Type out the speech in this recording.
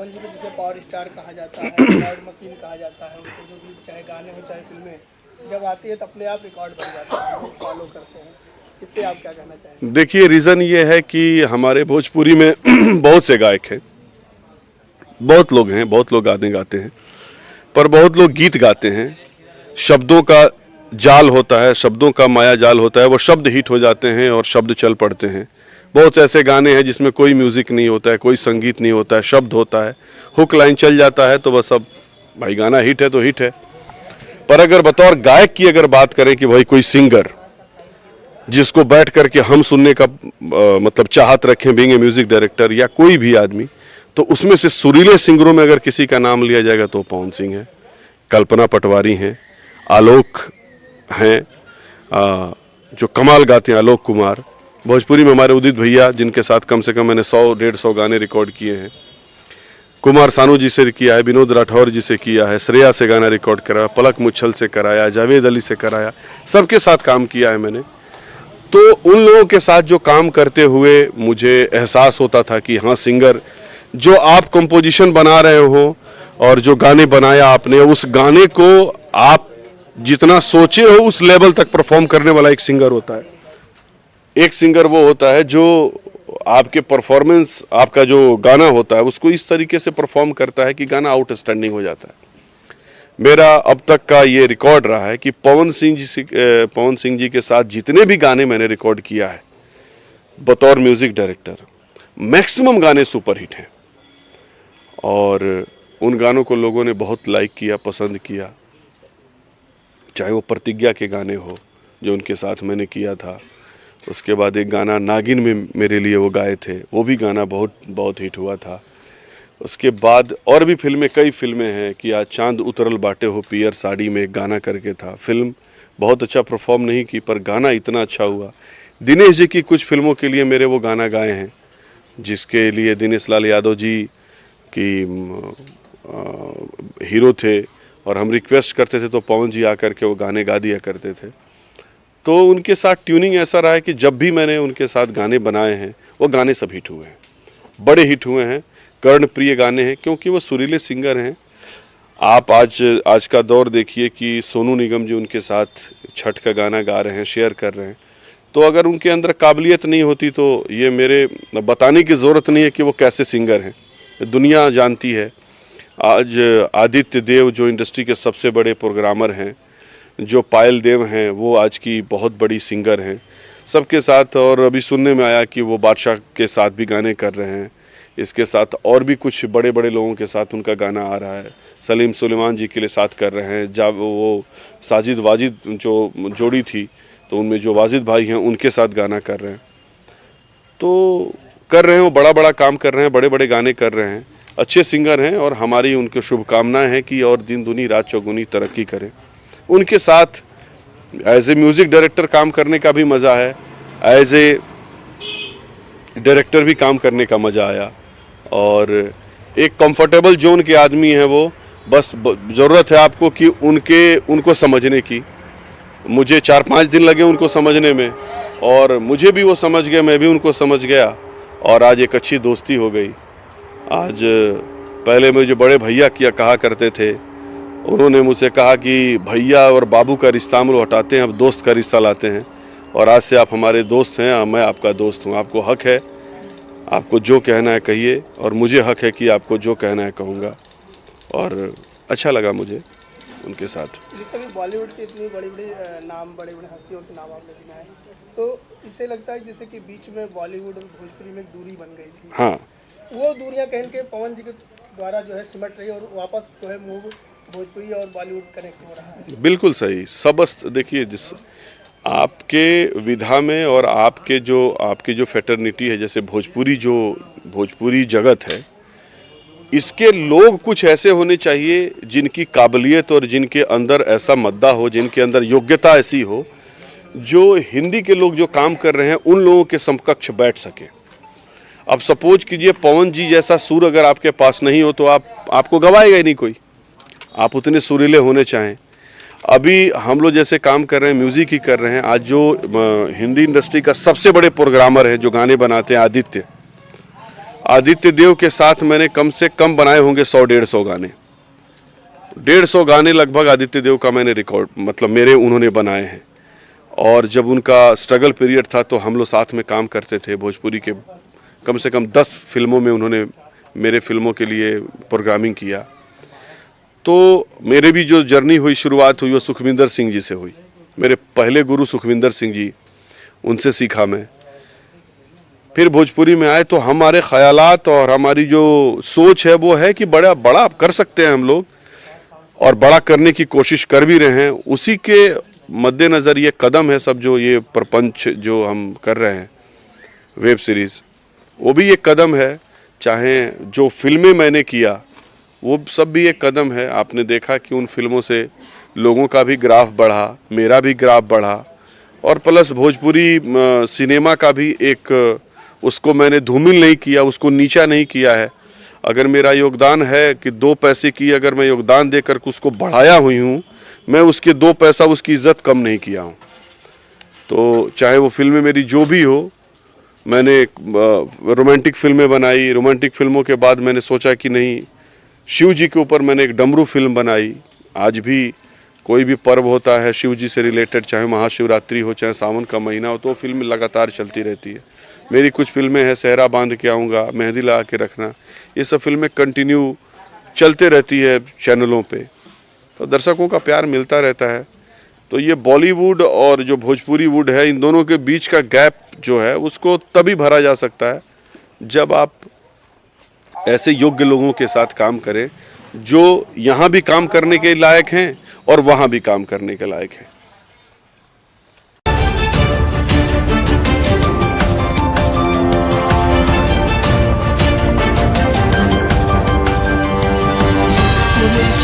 पवन जी को जिसे power star कहा जाता है, रिकॉर्ड मशीन कहा जाता है, उनके जो भी चाहे गाने हो चाहे फिल्में जब आती है तो अपने आप रिकॉर्ड बन जाता है, लोग फॉलो करते हैं। इस पर आप क्या कहना चाहेंगे? देखिए, रीज़न ये है कि हमारे भोजपुरी में बहुत से गायक हैं, बहुत लोग हैं, बहुत लोग गाने गाते हैं, पर बहुत लोग गीत गाते हैं। शब्दों का जाल होता है, शब्दों का माया जाल होता है, वो शब्द हिट हो जाते हैं और शब्द चल पड़ते हैं। बहुत ऐसे गाने हैं जिसमें कोई म्यूज़िक नहीं होता है, कोई संगीत नहीं होता है, शब्द होता है, हुक लाइन चल जाता है तो बस अब भाई गाना हिट है तो हिट है। पर अगर बतौर गायक की अगर बात करें कि भाई कोई सिंगर जिसको बैठ करके हम सुनने का मतलब चाहत रखें, बीइंग ए म्यूजिक डायरेक्टर या कोई भी आदमी, तो उसमें से सुरीले सिंगरों में अगर किसी का नाम लिया जाएगा तो पवन सिंह है, कल्पना पटवारी हैं, आलोक हैं, जो कमाल गाते हैं, आलोक कुमार। भोजपुरी में हमारे उदित भैया, जिनके साथ कम से कम मैंने 100-150 गाने रिकॉर्ड किए हैं। कुमार सानू जी से किया है, विनोद राठौर जी से किया है, श्रेया से गाना रिकॉर्ड कराया, पलक मुच्छल से कराया, जावेद अली से कराया, सबके साथ काम किया है मैंने। तो उन लोगों के साथ जो काम करते हुए मुझे एहसास होता था कि हाँ, सिंगर जो आप कंपोजिशन बना रहे हो और जो गाने बनाया आपने, उस गाने को आप जितना सोचे हो उस लेवल तक परफॉर्म करने वाला एक सिंगर होता है। एक सिंगर वो होता है जो आपके परफॉर्मेंस, आपका जो गाना होता है उसको इस तरीके से परफॉर्म करता है कि गाना आउटस्टैंडिंग हो जाता है। मेरा अब तक का ये रिकॉर्ड रहा है कि पवन सिंह जी के साथ जितने भी गाने मैंने रिकॉर्ड किया है बतौर म्यूजिक डायरेक्टर, मैक्सिमम गाने सुपरहिट हैं और उन गानों को लोगों ने बहुत लाइक किया, पसंद किया। चाहे वो प्रतिज्ञा के गाने हो जो उनके साथ मैंने किया था, उसके बाद एक गाना नागिन में मेरे लिए वो गाए थे, वो भी गाना बहुत हिट हुआ था। उसके बाद और भी फिल्में, कई फिल्में हैं कि आज चांद उतरल बाटे हो पियर साड़ी में एक गाना करके था। फिल्म बहुत अच्छा परफॉर्म नहीं की पर गाना इतना अच्छा हुआ। दिनेश जी की कुछ फिल्मों के लिए मेरे वो गाना गाए हैं, जिसके लिए दिनेश लाल यादव जी की हीरो थे और हम रिक्वेस्ट करते थे तो पवन जी आकर के वो गाने गा दिया करते थे। तो उनके साथ ट्यूनिंग ऐसा रहा है कि जब भी मैंने उनके साथ गाने बनाए हैं वो गाने सब हिट हुए हैं, बड़े हिट हुए हैं, कर्णप्रिय गाने हैं, क्योंकि वो सुरीले सिंगर हैं। आप आज का दौर देखिए कि सोनू निगम जी उनके साथ छठ का गाना गा रहे हैं, शेयर कर रहे हैं। तो अगर उनके अंदर काबिलियत नहीं होती तो ये मेरे बताने की ज़रूरत नहीं है कि वो कैसे सिंगर हैं, दुनिया जानती है। आज आदित्य देव जो इंडस्ट्री के सबसे बड़े प्रोग्रामर हैं, जो पायल देव हैं, वो आज की बहुत बड़ी सिंगर हैं सबके साथ। और अभी सुनने में आया कि वो बादशाह के साथ भी गाने कर रहे हैं, इसके साथ और भी कुछ बड़े बड़े लोगों के साथ उनका गाना आ रहा है। सलीम सुलेमान जी के लिए साथ कर रहे हैं, जब वो साजिद वाजिद जो जोड़ी थी तो उनमें जो वाजिद भाई हैं उनके साथ गाना कर रहे हैं। तो कर रहे हैं, वो बड़ा बड़ा काम कर रहे हैं, बड़े बड़े गाने कर रहे हैं, अच्छे सिंगर हैं और हमारी उनको शुभकामनाएं हैं कि और दिन दुनी रात चौगुनी तरक्की करें। उनके साथ एज ए म्यूज़िक डायरेक्टर काम करने का भी मज़ा है, एज ए डायरेक्टर भी काम करने का मज़ा आया और एक कंफर्टेबल जोन के आदमी हैं वो। बस ज़रूरत है आपको कि उनको समझने की। मुझे 4-5 दिन लगे उनको समझने में और मुझे भी वो समझ गए, मैं भी उनको समझ गया और आज एक अच्छी दोस्ती हो गई। आज पहले मुझे बड़े भैया कहा करते थे, उन्होंने मुझसे कहा कि भैया और बाबू का रिश्ता हम लोग हटाते हैं, अब दोस्त का रिश्ता लाते हैं और आज से आप हमारे दोस्त हैं, मैं आपका दोस्त हूँ। आपको हक है, आपको जो कहना है कहिए और मुझे हक है कि आपको जो कहना है कहूँगा। और अच्छा लगा मुझे उनके साथ। बॉलीवुड के इतनी बड़ी बड़ी नाम, बड़े बड़े हस्तियों के नाम आपने गिनाए, तो इससे लगता है जैसे कि बीच में बॉलीवुड और भोजपुरी में एक दूरी बन गई थी। हाँ, वो दूरियां कहीं के पवन जी के द्वारा जो है सिमट रही और वापस जो है मूव भोजपुरी और बॉलीवुड कनेक्ट हो रहा है। बिल्कुल सही। सबस्त देखिए, जिस आपके विधा में और आपकी जो फैटर्निटी है, जैसे भोजपुरी जगत है, इसके लोग कुछ ऐसे होने चाहिए जिनकी काबिलियत और जिनके अंदर ऐसा मद्दा हो, जिनके अंदर योग्यता ऐसी हो, जो हिंदी के लोग जो काम कर रहे हैं उन लोगों के समकक्ष बैठ सके। अब सपोज कीजिए पवन जी जैसा सुर अगर आपके पास नहीं हो तो आपको गवाएगा ही नहीं कोई, आप उतने सुरीले होने चाहें। अभी हम लोग जैसे काम कर रहे हैं, म्यूज़िक ही कर रहे हैं, आज जो हिंदी इंडस्ट्री का सबसे बड़े प्रोग्रामर है जो गाने बनाते हैं, आदित्य, आदित्य देव के साथ मैंने कम से कम बनाए होंगे 100-150 गाने। 150 गाने लगभग आदित्य देव का मैंने रिकॉर्ड मतलब मेरे उन्होंने बनाए हैं। और जब उनका स्ट्रगल पीरियड था तो हम लोग साथ में काम करते थे। भोजपुरी के कम से कम 10 फिल्मों में उन्होंने मेरे फिल्मों के लिए प्रोग्रामिंग किया। तो मेरे भी जो जर्नी हुई, शुरुआत हुई, वो सुखविंदर सिंह जी से हुई। मेरे पहले गुरु सुखविंदर सिंह जी, उनसे सीखा मैं। फिर भोजपुरी में आए तो हमारे ख्यालात और हमारी जो सोच है वो है कि बड़ा बड़ा कर सकते हैं हम लोग, और बड़ा करने की कोशिश कर भी रहे हैं। उसी के मद्देनज़र ये कदम है सब, जो ये प्रपंच जो हम कर रहे हैं वेब सीरीज़, वो भी एक कदम है। चाहे जो फिल्में मैंने किया वो सब भी एक कदम है। आपने देखा कि उन फिल्मों से लोगों का भी ग्राफ बढ़ा, मेरा भी ग्राफ बढ़ा, और प्लस भोजपुरी सिनेमा का भी एक, उसको मैंने धूमिल नहीं किया, उसको नीचा नहीं किया है। अगर मेरा योगदान है कि 2 पैसे की अगर मैं योगदान देकर उसको बढ़ाया हुई हूँ, मैं उसके 2 पैसा उसकी इज़्ज़त कम नहीं किया हूँ। तो चाहे वो फिल्में मेरी जो भी हो, मैंने रोमांटिक फिल्में बनाई। रोमांटिक फिल्मों के बाद मैंने सोचा कि नहीं, शिव जी के ऊपर मैंने एक डमरू फिल्म बनाई। आज भी कोई भी पर्व होता है शिव जी से रिलेटेड, चाहे महाशिवरात्रि हो, चाहे सावन का महीना हो, तो वो फिल्म लगातार चलती रहती है। मेरी कुछ फिल्में हैं, सहरा बांध के आऊँगा, मेहंदी लगा के रखना, ये सब फिल्में कंटिन्यू चलते रहती है चैनलों पे, तो दर्शकों का प्यार मिलता रहता है। तो ये बॉलीवुड और जो भोजपुरी वुड है, इन दोनों के बीच का गैप जो है उसको तभी भरा जा सकता है जब आप ऐसे योग्य लोगों के साथ काम करें जो यहाँ भी काम करने के लायक हैं और वहाँ भी काम करने के लायक हैं। मुझे